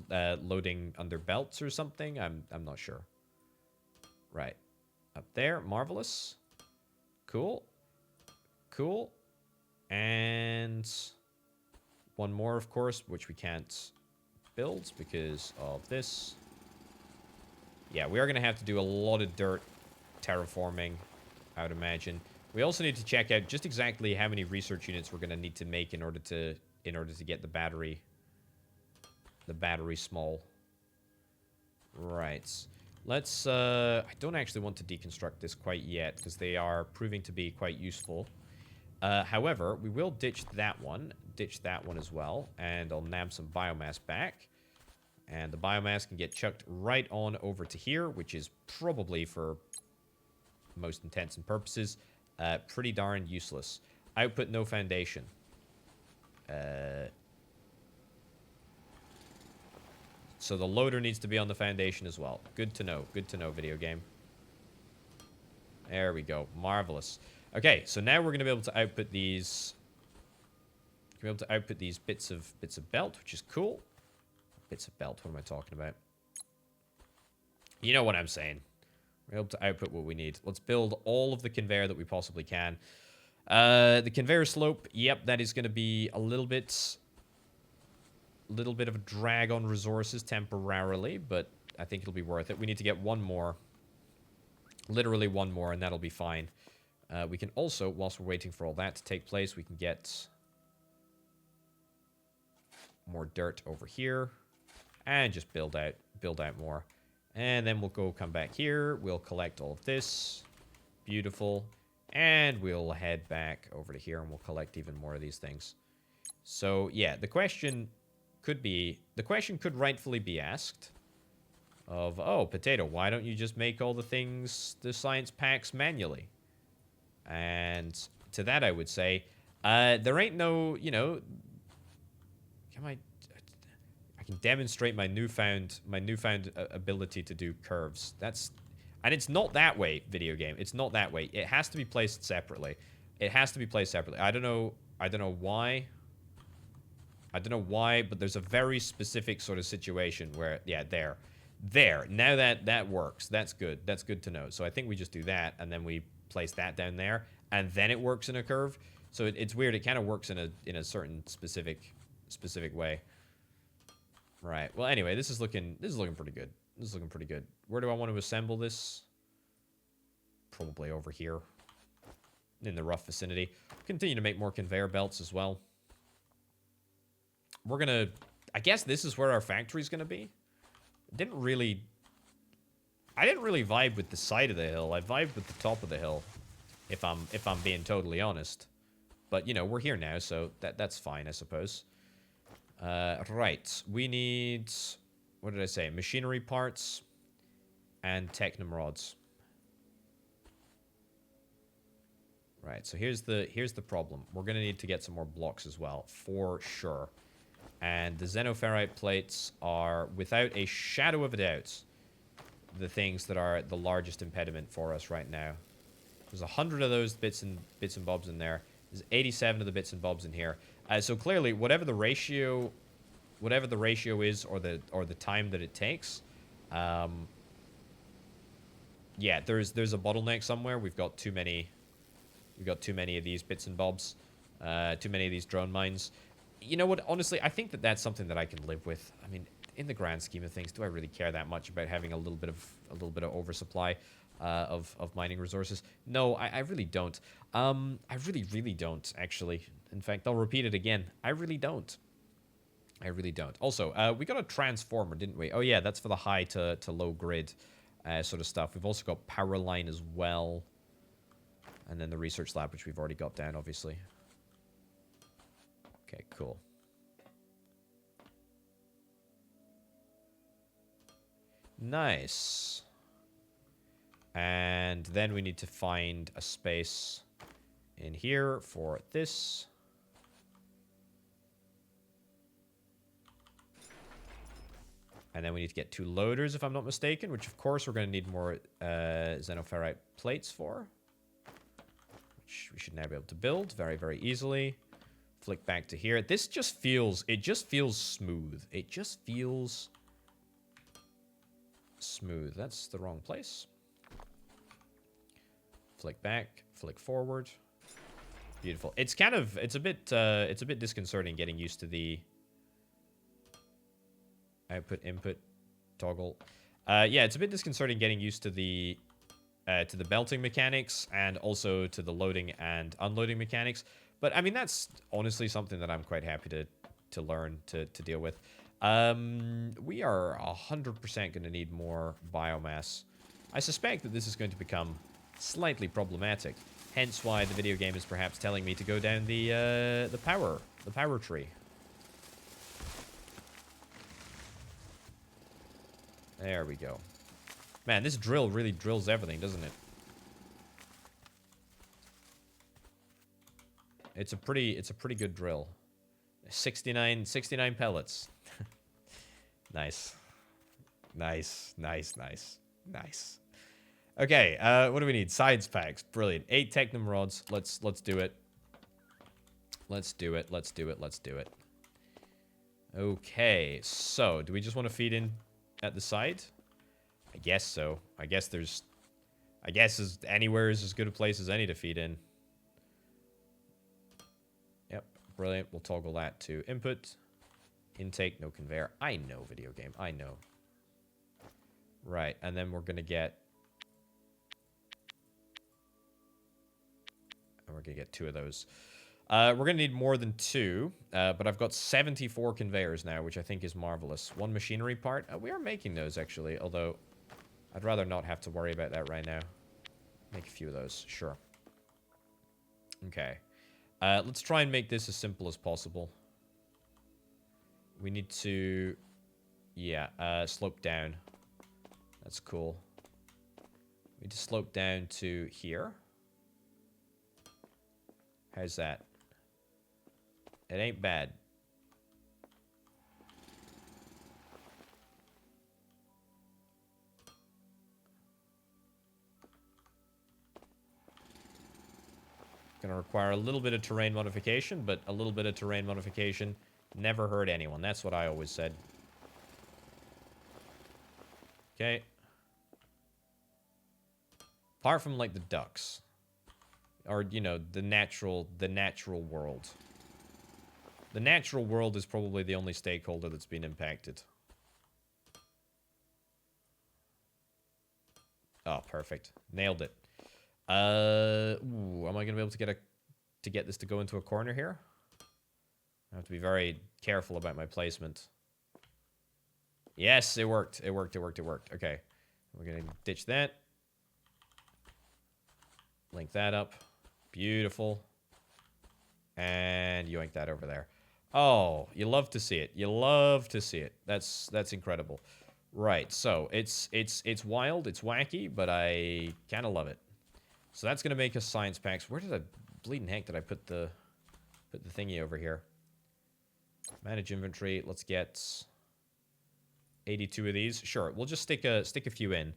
loading under belts or something. I'm not sure. Right. Up there. Marvelous. Cool. Cool. And one more, of course, which we can't build because of this. Yeah, we are going to have to do a lot of dirt terraforming, I would imagine. We also need to check out just exactly how many research units we're going to need to make in order to get the battery small. Right. Let's I don't actually want to deconstruct this quite yet because they are proving to be quite useful. However, we will ditch that one as well, and I'll nab some biomass back. And the biomass can get chucked right on over to here, which is probably, for most intents and purposes, pretty darn useless. Output no foundation. So the loader needs to be on the foundation as well. Good to know. Good to know, video game. There we go. Marvelous. Okay, so now we're going to be able to output these. Bits of belt, which is cool. Bits of belt. What am I talking about? You know what I'm saying. We're able to output what we need. Let's build all of the conveyor that we possibly can. The conveyor slope. Yep, that is going to be a little bit of a drag on resources temporarily, but I think it'll be worth it. We need to get one more. Literally one more, and that'll be fine. We can also, whilst we're waiting for all that to take place, we can get more dirt over here. And just build out more. And then we'll come back here. We'll collect all of this. Beautiful. And we'll head back over to here and we'll collect even more of these things. So, yeah, the question could rightfully be asked of, oh, Potato, why don't you just make all the science packs manually? And to that I would say, there ain't no, I can demonstrate my newfound ability to do curves. And it's not that way, video game. It's not that way. It has to be placed separately. It has to be placed separately. I don't know why. I don't know why, but there's a very specific sort of situation where, yeah, there. Now that works. That's good. That's good to know. So I think we just do that, and then we place that down there, and then it works in a curve. So it's weird. It kind of works in a certain specific way. Right. Well, anyway, this is looking pretty good. This is looking pretty good. Where do I want to assemble this? Probably over here, in the rough vicinity. Continue to make more conveyor belts as well. We're gonna... I guess this is where our factory's gonna be. I didn't really vibe with the side of the hill. I vibed with the top of the hill, if I'm being totally honest. But, you know, we're here now, so that's fine, I suppose. Right. We need... What did I say? Machinery parts and technum rods. Right, so here's the problem. We're going to need to get some more blocks as well, for sure. And the xenoferrite plates are, without a shadow of a doubt, the things that are the largest impediment for us right now. There's 100 of those bits and bobs in there. There's 87 of the bits and bobs in here. So clearly, whatever the ratio is, or the time that it takes, yeah, there's a bottleneck somewhere. We've got too many of these bits and bobs, too many of these drone mines. You know what? Honestly, I think that's something that I can live with. I mean, in the grand scheme of things, do I really care that much about having a little bit of oversupply of mining resources? No, I really don't. I really don't, actually. In fact, I'll repeat it again. I really don't. I really don't. Also, we got a transformer, didn't we? Oh yeah, that's for the high to low grid sort of stuff. We've also got power line as well. And then the research lab, which we've already got down, obviously. Okay, cool. Nice. And then we need to find a space in here for this. And then we need to get 2 loaders, if I'm not mistaken, which, of course, we're going to need more xenoferrite plates for. Which we should now be able to build very, very easily. Flick back to here. This just feels... It just feels smooth. It just feels smooth. That's the wrong place. Flick back. Flick forward. Beautiful. It's kind of... It's a bit disconcerting getting used to the... Output, input, toggle. Yeah, it's a bit disconcerting getting used to the belting mechanics and also to the loading and unloading mechanics. But I mean, that's honestly something that I'm quite happy to learn to deal with. We are 100% going to need more biomass. I suspect that this is going to become slightly problematic. Hence why the video game is perhaps telling me to go down the power tree. There we go. Man, this drill really drills everything, doesn't it? It's a pretty good drill. 69 pellets. Nice. Nice. Okay, what do we need? Science packs. Brilliant. 8 technum rods. Let's do it. Let's do it. Okay, so do we just want to feed in at the side? I guess so. I guess anywhere is as good a place as any to feed in. Yep, brilliant. We'll toggle that to input. Intake, no conveyor. I know, video game. I know. Right, and then we're going to get... And we're going to get 2 of those. We're going to need more than 2, but I've got 74 conveyors now, which I think is marvelous. 1 machinery part. We are making those, actually, although I'd rather not have to worry about that right now. Make a few of those, sure. Okay. Let's try and make this as simple as possible. We need to... Yeah, slope down. That's cool. We need to slope down to here. How's that? It ain't bad. Gonna require a little bit of terrain modification, but a little bit of terrain modification never hurt anyone. That's what I always said. Okay. Apart from, like, the ducks. Or, you know, the natural world. The natural world is probably the only stakeholder that's been impacted. Oh, perfect. Nailed it. Ooh, am I gonna be able to get this to go into a corner here? I have to be very careful about my placement. Yes, it worked. It worked. Okay. We're gonna ditch that. Link that up. Beautiful. And yoink that over there. Oh, you love to see it. You love to see it. That's incredible. Right, so it's wild, it's wacky, but I kind of love it. So that's gonna make us science packs. Where did I bleeding heck did I put the thingy over here? Manage inventory. Let's get 82 of these. Sure, we'll just stick a few in.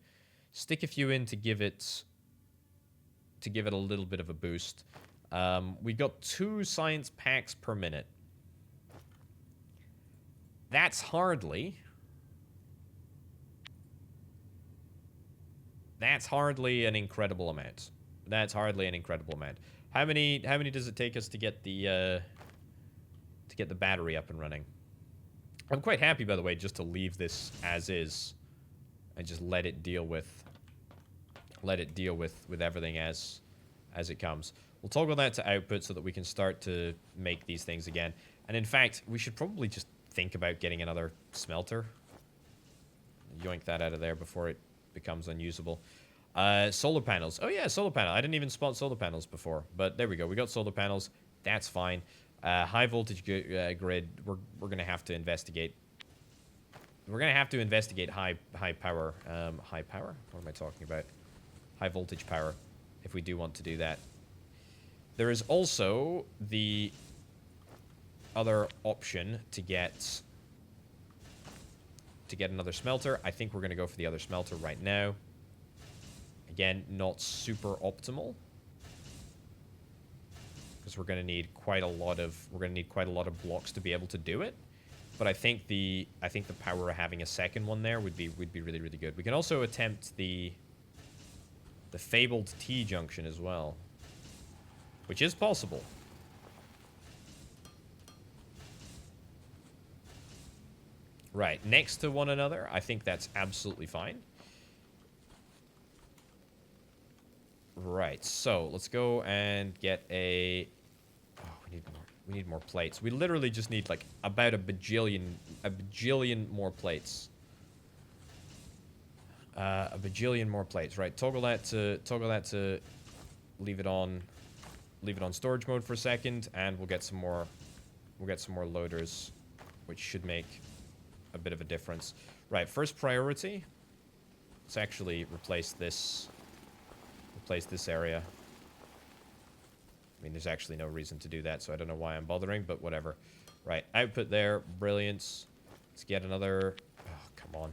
Stick a few in to give it a little bit of a boost. We got 2 science packs per minute. That's hardly an incredible amount. That's hardly an incredible amount. How many does it take us to get the battery up and running? I'm quite happy, by the way, just to leave this as is and just let it deal with everything as it comes. We'll toggle that to output so that we can start to make these things again. And in fact, we should probably just think about getting another smelter. Yoink that out of there before it becomes unusable. Solar panels. Oh yeah, solar panel. I didn't even spot solar panels before, but there we go. We got solar panels. That's fine. High voltage grid. We're gonna have to investigate. We're gonna have to investigate high power. High power. What am I talking about? High voltage power. If we do want to do that. There is also the other option to get another smelter. I think we're going to go for the other smelter right now. Again, not super optimal because we're going to need quite a lot of blocks to be able to do it. But I think the power of having a second one there would be really, really good. We can also attempt the fabled T junction as well, which is possible. Right, next to one another, I think that's absolutely fine. Right, so let's go and get a... Oh, we need more plates. We literally just need like about a bajillion more plates. A bajillion more plates. Right, toggle that to leave it on storage mode for a second, and we'll get some more loaders, which should make a bit of a difference. Right, first priority, let's actually replace this area. I mean, there's actually no reason to do that, so I don't know why I'm bothering, but whatever. Right, output there, brilliant. Let's get another... Oh, come on.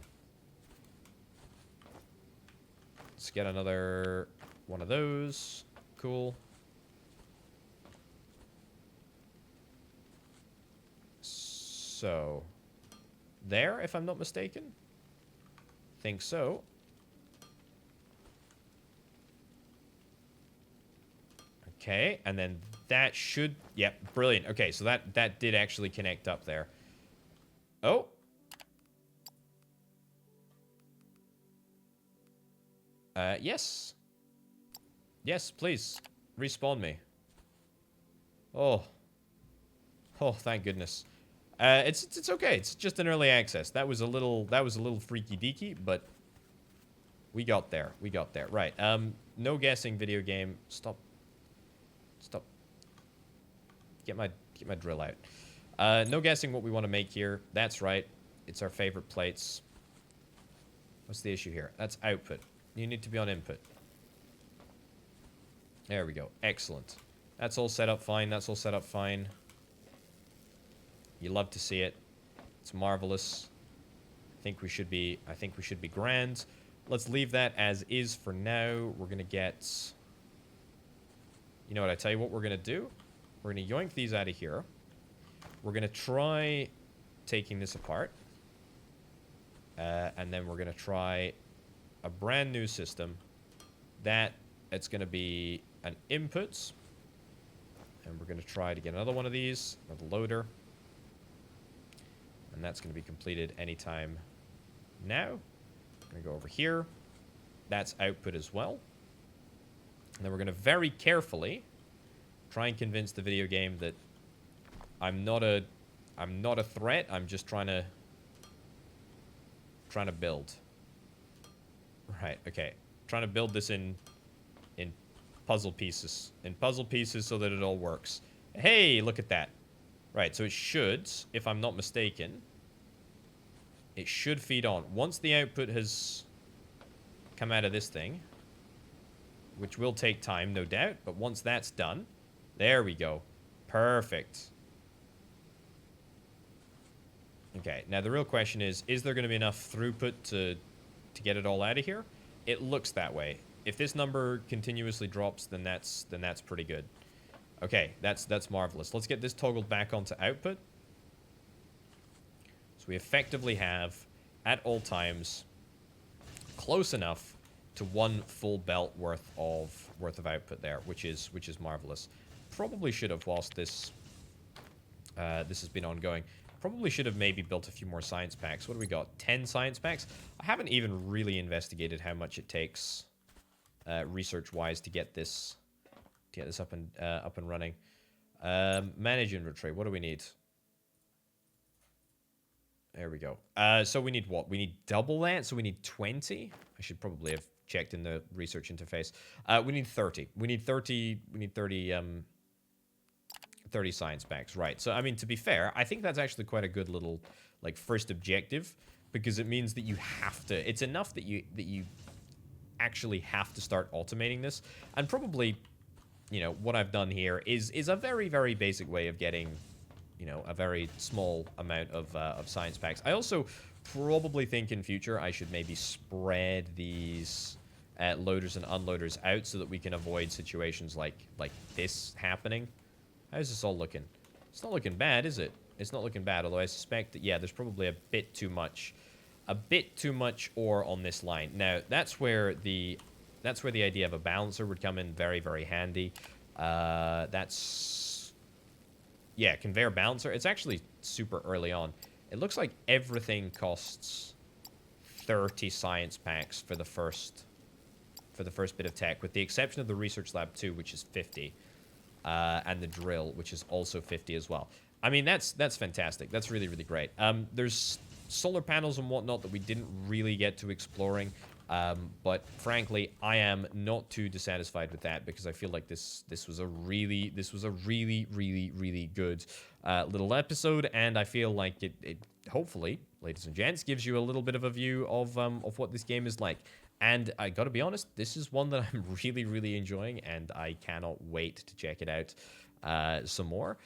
Let's get another one of those. Cool. So, there, if I'm not mistaken. Think so. Okay, and then that should... Yep, brilliant. Okay, so that did actually connect up there. Oh. Yes. Yes, please. Respawn me. Oh. Oh, thank goodness. It's okay. It's just an early access. That was a little freaky deaky, but we got there. We got there. Right. No guessing video game. Stop. Get my drill out. No guessing what we want to make here. That's right. It's our favorite plates. What's the issue here? That's output. You need to be on input. There we go. Excellent. That's all set up fine. That's all set up fine. You love to see it. It's marvelous. I think we should be grand. Let's leave that as is for now. We're gonna get You know what? I tell you what we're going to do. We're going to yoink these out of here. We're going to try taking this apart. And then we're going to try a brand new system. It's going to be an inputs. And we're going to try to get another one of these, another loader. And that's going to be completed anytime now. I'm going to go over here. That's output as well. And then we're going to very carefully try and convince the video game that I'm not a threat. I'm just trying to build. Right, okay. Trying to build this in puzzle pieces. In puzzle pieces so that it all works. Hey, look at that. Right, so it should, if I'm not mistaken, it should feed on. Once the output has come out of this thing, which will take time, no doubt, but once that's done, there we go. Perfect. Okay, now the real question is there going to be enough throughput to get it all out of here? It looks that way. If this number continuously drops, then that's pretty good. Okay, that's marvelous. Let's get this toggled back onto output. So we effectively have, at all times, close enough to one full belt worth of output there, which is marvelous. Probably should have, whilst this has been ongoing, probably should have maybe built a few more science packs. What do we got? 10 science packs? I haven't even really investigated how much it takes research-wise to get this up and running. Manage inventory. What do we need? There we go. So we need what? We need double that, so we need 20. I should probably have checked in the research interface. We need 30. We need 30 science packs, right? So I mean, to be fair, I think that's actually quite a good little like first objective, because it means that you have to. It's enough that you actually have to start automating this, and probably, you know, what I've done here is a very, very basic way of getting, you know, a very small amount of science packs. I also probably think in future I should maybe spread these loaders and unloaders out so that we can avoid situations like this happening. How's this all looking? It's not looking bad, is it? It's not looking bad, although I suspect that, yeah, there's probably a bit too much ore on this line. Now, that's where the idea of a balancer would come in very, very handy. Yeah, conveyor balancer. It's actually super early on. It looks like everything costs 30 science packs for the first bit of tech, with the exception of the research lab 2, which is 50, and the drill, which is also 50 as well. I mean, that's fantastic. That's really, really great. There's solar panels and whatnot that we didn't really get to exploring. But frankly, I am not too dissatisfied with that, because I feel like this was a really, really good little episode, and I feel like it hopefully, ladies and gents, gives you a little bit of a view of what this game is like. And I gotta be honest, this is one that I'm really, really enjoying, and I cannot wait to check it out some more.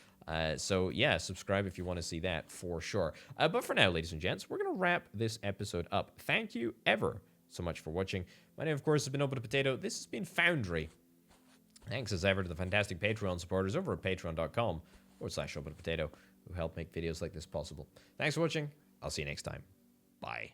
So yeah, subscribe if you want to see that for sure. But for now, ladies and gents, we're gonna wrap this episode up. Thank you ever so much for watching. My name, of course, has been Open Potato. This has been Foundry. Thanks as ever to the fantastic Patreon supporters over at patreon.com/OpenPotato who help make videos like this possible. Thanks for watching. I'll see you next time. Bye.